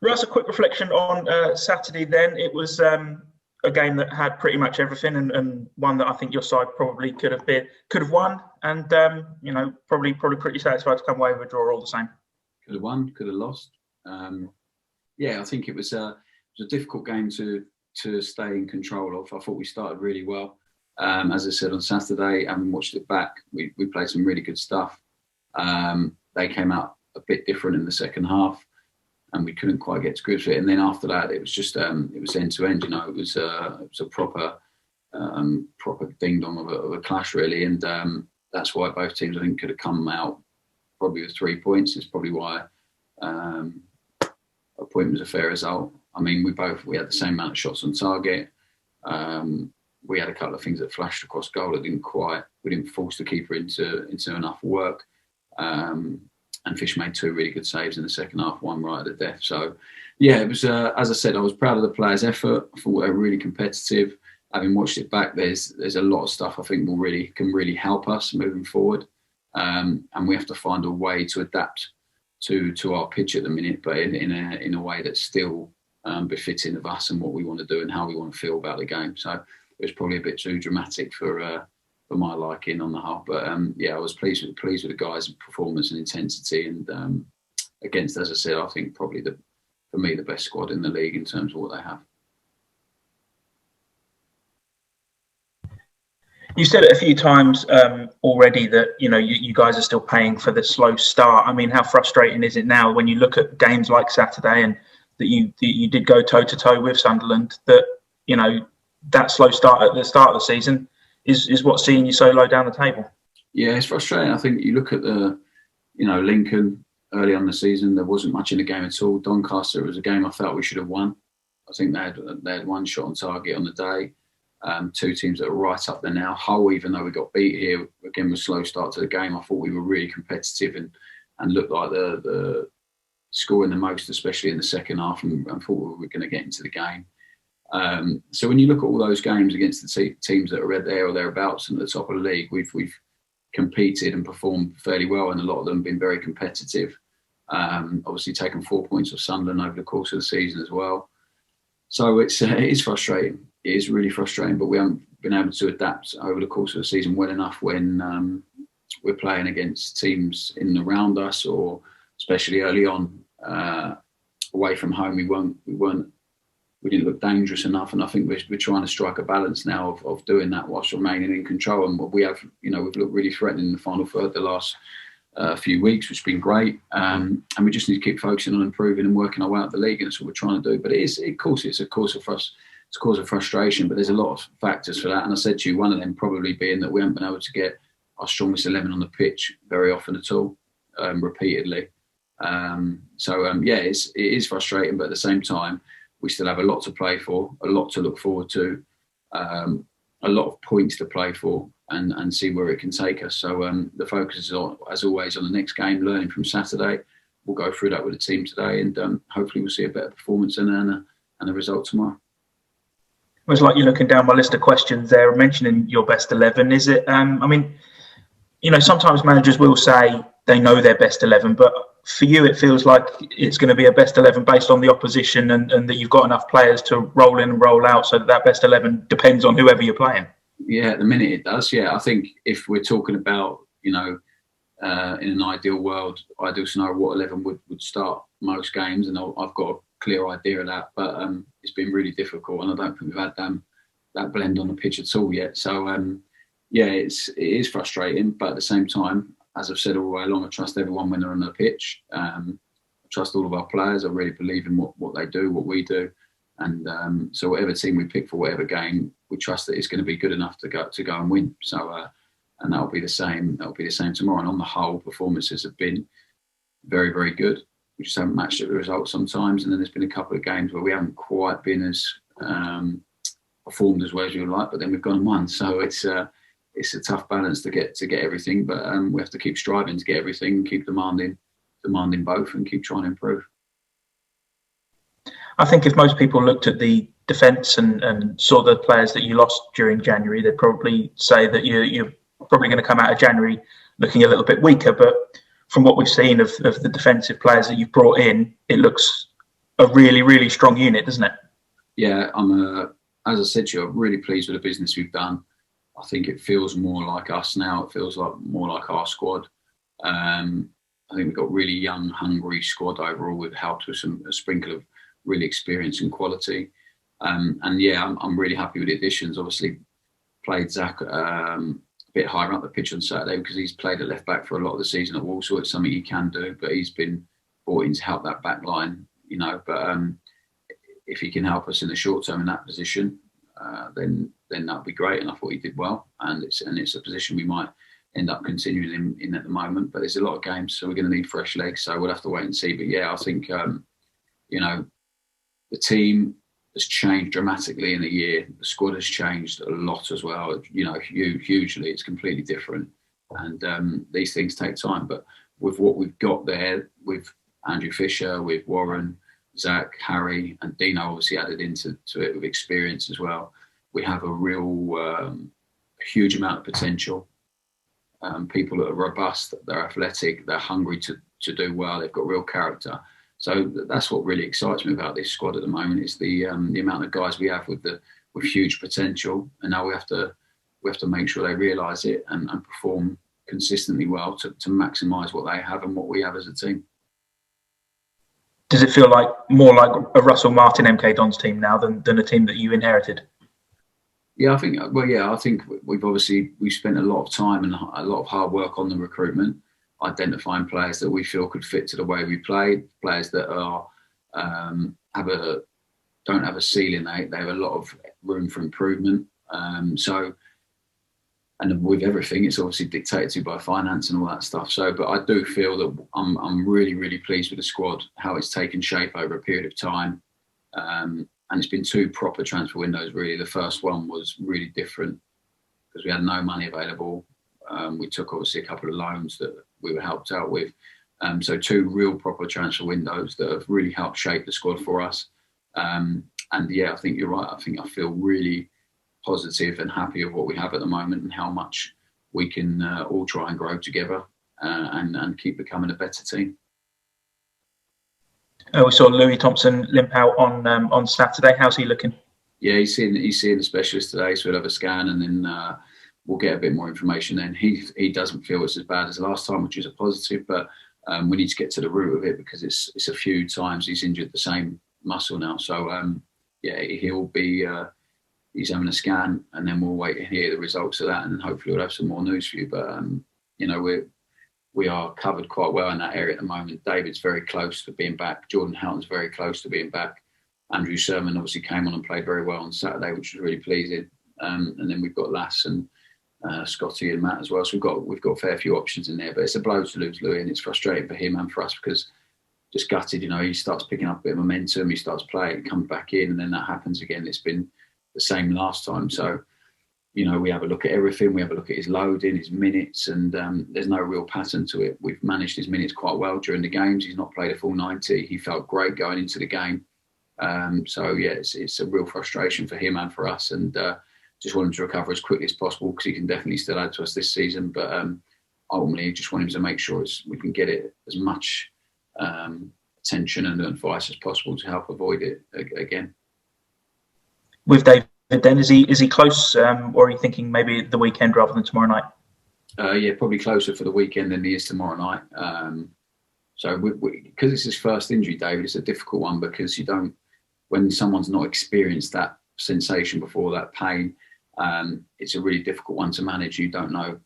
Russ, a quick reflection on Saturday then. It was a game that had pretty much everything and one that I think your side probably could have won and, probably pretty satisfied to come away with a draw all the same. Could have won, could have lost. I think it was a difficult game to stay in control of. I thought we started really well. As I said on Saturday, having watched it back, we played some really good stuff. They came out a bit different in the second half, and we couldn't quite get to grips with it. And then after that, it was just it was end to end. It was a proper ding dong of a clash really, and that's why both teams I think could have come out probably with 3 points. It's probably why a point was a fair result. I mean, we had the same amount of shots on target. We had a couple of things that flashed across goal that we didn't force the keeper into enough work. And Fish made 2 really good saves in the second half, one right at the death. So, it was, as I said, I was proud of the players' effort. I thought they were really competitive. Having watched it back, there's a lot of stuff I think can really help us moving forward. And we have to find a way to adapt to our pitch at the minute, but in a way that's still befitting of us and what we want to do and how we want to feel about the game. So it was probably a bit too dramatic for my liking on the whole. But I was pleased with the guys' performance and intensity, and against, as I said, I think probably for me the best squad in the league in terms of what they have. You said it a few times already that you guys are still paying for the slow start. I mean, how frustrating is it now when you look at games like Saturday and that you did go toe to toe with Sunderland? That that slow start at the start of the season is what's seeing you so low down the table. Yeah, it's frustrating. I think you look at Lincoln early on in the season. There wasn't much in the game at all. Doncaster was a game I felt we should have won. I think they had 1 shot on target on the day. 2 teams that are right up there now. Hull, even though we got beat here, again, was a slow start to the game. I thought we were really competitive and looked like the scoring the most, especially in the second half, and thought we were going to get into the game. So when you look at all those games against the teams that are there or thereabouts and at the top of the league, we've competed and performed fairly well, and a lot of them have been very competitive. Obviously taken 4 points of Sunderland over the course of the season as well. So it is frustrating. It is really frustrating, but we haven't been able to adapt over the course of the season well enough when we're playing against teams in and around us, or especially early on away from home. We didn't look dangerous enough, and I think we're trying to strike a balance now of doing that whilst remaining in control. And we have, we've looked really threatening in the final third the last few weeks, which has been great. And we just need to keep focusing on improving and working our way out the league, and that's what we're trying to do. But it's a cause of frustration, but there's a lot of factors for that. And I said to you, one of them probably being that we haven't been able to get our strongest 11 on the pitch very often at all, repeatedly. It is frustrating, but at the same time, we still have a lot to play for, a lot to look forward to, a lot of points to play for, and see where it can take us. So the focus is, as always, on the next game, learning from Saturday. We'll go through that with the team today, and hopefully we'll see a better performance and a result tomorrow. It was like you're looking down my list of questions there, mentioning your best 11. Is it, sometimes managers will say they know their best 11, but for you, it feels like it's going to be a best 11 based on the opposition and that you've got enough players to roll in and roll out, so that best 11 depends on whoever you're playing. Yeah, at the minute it does. Yeah, I think if we're talking about, in an ideal world, ideal scenario, what 11 would start most games, and I've got a clear idea of that, but it's been really difficult, and I don't think we've had that blend on the pitch at all yet. So it is frustrating, but at the same time, as I've said all the way along, I trust everyone when they're on the pitch. I trust all of our players. I really believe in what they do, what we do, and so whatever team we pick for whatever game, we trust that it's going to be good enough to go and win. So and that'll be the same. That'll be the same tomorrow. And on the whole, performances have been very, very good. We just haven't matched up the results sometimes, and then there's been a couple of games where we haven't quite been as performed as well as we would like, but then we've gone and won. So it's a tough balance to get everything, but we have to keep striving to get everything, keep demanding both, and keep trying to improve. I think if most people looked at the defence and saw the players that you lost during January, they'd probably say that you're probably going to come out of January looking a little bit weaker. But from what we've seen of the defensive players that you've brought in, it looks a really, really strong unit, doesn't it? Yeah, as I said to you, I'm really pleased with the business we've done. I think it feels more like us now. It feels like more like our squad. I think we've got really young, hungry squad overall. We've helped with a sprinkle of really experience and quality. And yeah, I'm really happy with the additions. Obviously, played Zach a bit higher up the pitch on Saturday because he's played at left back for a lot of the season at Walsall. It's something he can do, but he's been brought in to help that back line, you know. But if he can help us in the short term in that position, then that'd be great. And I thought he did well. And it's a position we might end up continuing in at the moment. But there's a lot of games, so we're going to need fresh legs. So we'll have to wait and see. But yeah, I think you know, the team has changed dramatically in a year. The squad has changed a lot as well. You know, hugely. It's completely different. And these things take time. But with what we've got there, with Andrew Fisher, with Warren, Zach, Harry, and Dino obviously added into it with experience as well, we have a real huge amount of potential. People that are robust, they're athletic, they're hungry to do well, they've got real character. So that's what really excites me about this squad at the moment, is the amount of guys we have with huge potential, and now we have to make sure they realise it and perform consistently well to maximise what they have and what we have as a team. Does it feel like more like a Russell Martin MK Dons team now than a team that you inherited? Yeah, I think we've spent a lot of time and a lot of hard work on the recruitment, identifying players that we feel could fit to the way we play, players that are don't have a ceiling. They have a lot of room for improvement. And with everything, it's obviously dictated to by finance and all that stuff. So, but I do feel that I'm really, really pleased with the squad, how it's taken shape over a period of time. And it's been 2 proper transfer windows, really. The first one was really different because we had no money available. We took obviously a couple of loans that we were helped out with. So 2 real proper transfer windows that have really helped shape the squad for us. And yeah, I think you're right. I feel really positive and happy with what we have at the moment and how much we can all try and grow together and keep becoming a better team. We saw Louis Thompson limp out on Saturday. How's he looking? Yeah, he's seeing the specialist today, so we'll have a scan and then we'll get a bit more information then. He doesn't feel it's as bad as last time, which is a positive, but we need to get to the root of it because it's a few times he's injured the same muscle now. So yeah, he'll be he's having a scan and then we'll wait and hear the results of that and hopefully we'll have some more news for you. But you know, we are covered quite well in that area at the moment. David's very close to being back. Jordan Houghton's very close to being back. Andrew Sermon obviously came on and played very well on Saturday, which was really pleasing. And then we've got Lass and Scotty and Matt as well. So we've got a fair few options in there. But it's a blow to lose Louis, and it's frustrating for him and for us because just gutted. You know, he starts picking up a bit of momentum. He starts playing, comes back in, and then that happens again. It's been the same last time. So, you know, we have a look at everything. We have a look at his loading, his minutes, and there's no real pattern to it. We've managed his minutes quite well during the games. He's not played a full 90. He felt great going into the game. So, yeah, it's a real frustration for him and for us. And just want him to recover as quickly as possible because he can definitely still add to us this season. But ultimately, just want him to make sure we can get it as much attention and advice as possible to help avoid it again. With David, then is he close, or are you thinking maybe the weekend rather than tomorrow night? Yeah, probably closer for the weekend than he is tomorrow night. So because it's his first injury, David, it's a difficult one because when someone's not experienced that sensation before, that pain, it's a really difficult one to manage. You don't know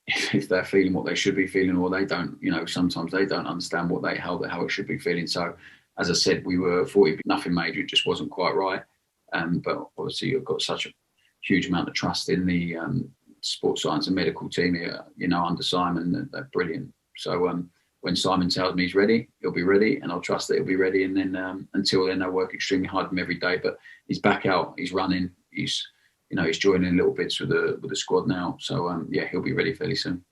if they're feeling what they should be feeling, or they don't. You know, sometimes they don't understand how it should be feeling. So, as I said, we were thought it'd be nothing major. It just wasn't quite right. But obviously, you've got such a huge amount of trust in the sports science and medical team here. You know, under Simon, they're brilliant. So when Simon tells me he's ready, he'll be ready, and I'll trust that he'll be ready. And then until then, I work extremely hard for him every day. But he's back out. He's running. He's joining in little bits with the squad now. So yeah, he'll be ready fairly soon.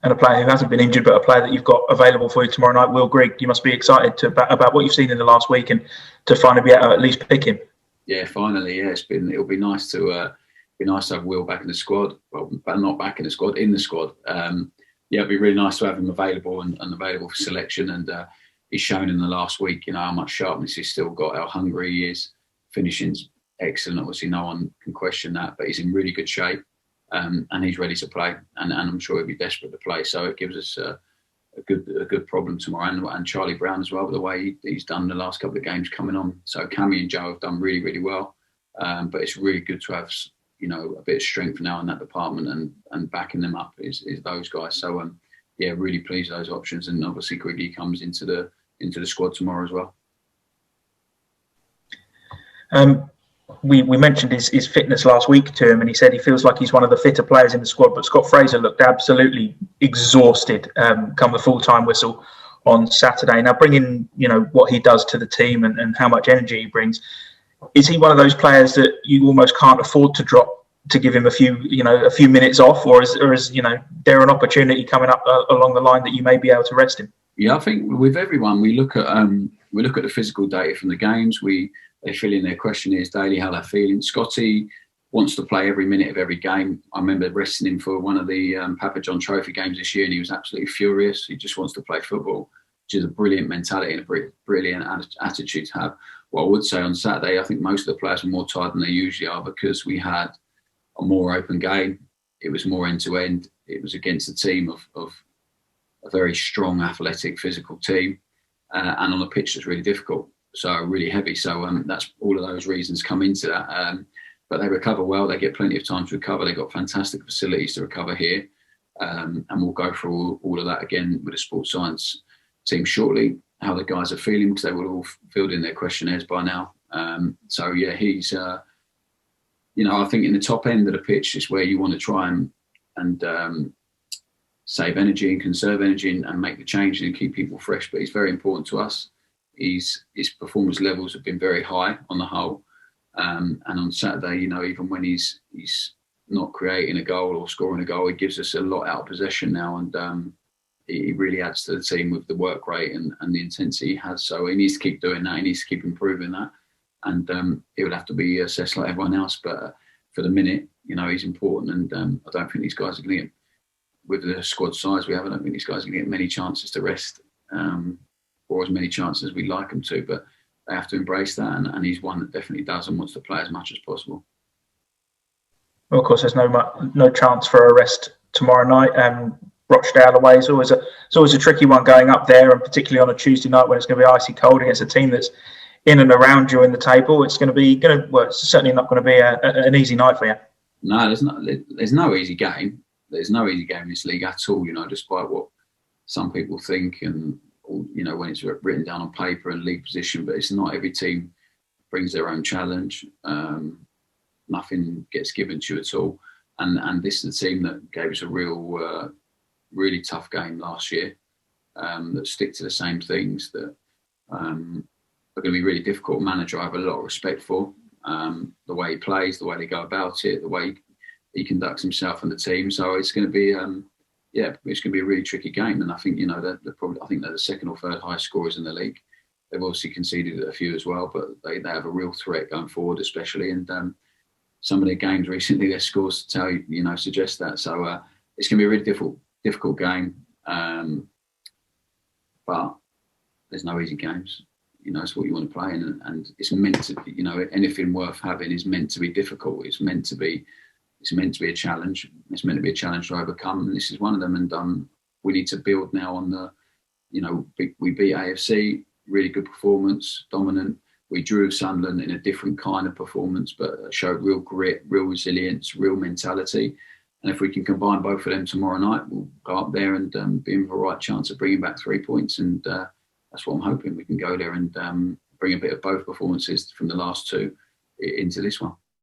And a player who hasn't been injured, but a player that you've got available for you tomorrow night, Will Grigg. You must be excited about what you've seen in the last week and to finally be able to at least pick him. Yeah, finally. Yeah, it'll be nice to have Will back in the squad. Well, not back in the squad, in the squad. yeah, it'd be really nice to have him available and available for selection. And he's shown in the last week, how much sharpness he's still got, how hungry he is. Finishing's excellent. Obviously, no one can question that, but he's in really good shape, and he's ready to play. And I'm sure he'll be desperate to play. So it gives us a good problem tomorrow. And Charlie Brown as well, with the way he's done the last couple of games coming on. So Cammy and Joe have done really, really well. But it's really good to have a bit of strength now in that department, and backing them up is those guys. So yeah, really pleased with those options. And obviously Griggy comes into the squad tomorrow as well. We mentioned his fitness last week to him, and he said he feels like he's one of the fitter players in the squad. But Scott Fraser looked absolutely exhausted come the full-time whistle on Saturday. Now, bringing what he does to the team and how much energy he brings, is he one of those players that you almost can't afford to drop to give him a few minutes off, or is there an opportunity coming up along the line that you may be able to rest him? Yeah, I think with everyone we look at the physical data from the games. They fill in their questionnaires daily, how they're feeling. Scotty wants to play every minute of every game. I remember resting him for one of the Papa John Trophy games this year, and he was absolutely furious. He just wants to play football, which is a brilliant mentality and a brilliant attitude to have. What I would say on Saturday, I think most of the players were more tired than they usually are, because we had a more open game. It was more end-to-end. It was against a team of a very strong, athletic, physical team, and on a pitch that's really difficult. So really heavy. So that's all of those reasons come into that. But they recover well. They get plenty of time to recover. They've got fantastic facilities to recover here. And we'll go through all of that again with the sports science team shortly, how the guys are feeling, because they will all filled in their questionnaires by now. So yeah, he's, I think in the top end of the pitch is where you want to try and save energy and conserve energy and make the change and keep people fresh. But he's very important to us. His performance levels have been very high on the whole, and on Saturday, even when he's not creating a goal or scoring a goal, he gives us a lot out of possession now, and he really adds to the team with the work rate and the intensity he has. So he needs to keep doing that. He needs to keep improving that, and it would have to be assessed like everyone else. But for the minute, he's important, and I don't think these guys are going to get, with the squad size we have, I don't think these guys are going to get many chances to rest. Or as many chances as we'd like them to, but they have to embrace that, and he's one that definitely does and wants to play as much as possible. Well, of course, there's no chance for a rest tomorrow night. Rochdale away is always a tricky one going up there, and particularly on a Tuesday night when it's going to be icy cold against a team that's in and around you in the table. It's it's certainly not going to be an easy night for you. No, there's no easy game. There's no easy game in this league at all. Despite what some people think and. When it's written down on paper and league position, but it's not. Every team brings their own challenge. Nothing gets given to you at all. And this is a team that gave us a really tough game last year, that stick to the same things, that are going to be really difficult. Manager I have a lot of respect for, the way he plays, the way they go about it, the way he conducts himself and the team. So it's going to be... it's going to be a really tricky game, and I think they're the second or third highest scorers in the league. They've obviously conceded a few as well, but they have a real threat going forward, especially. And some of their games recently, their scores suggest that. So it's going to be a really difficult game, but there's no easy games. It's what you want to play in, and it's meant to be. Anything worth having is meant to be difficult. It's meant to be a challenge. It's meant to be a challenge to overcome, and this is one of them. And we need to build now on the, we beat AFC, really good performance, dominant. We drew Sunderland in a different kind of performance, but showed real grit, real resilience, real mentality. And if we can combine both of them tomorrow night, we'll go up there and be in for a right chance of bringing back 3 points. And that's what I'm hoping. We can go there and bring a bit of both performances from the last two into this one.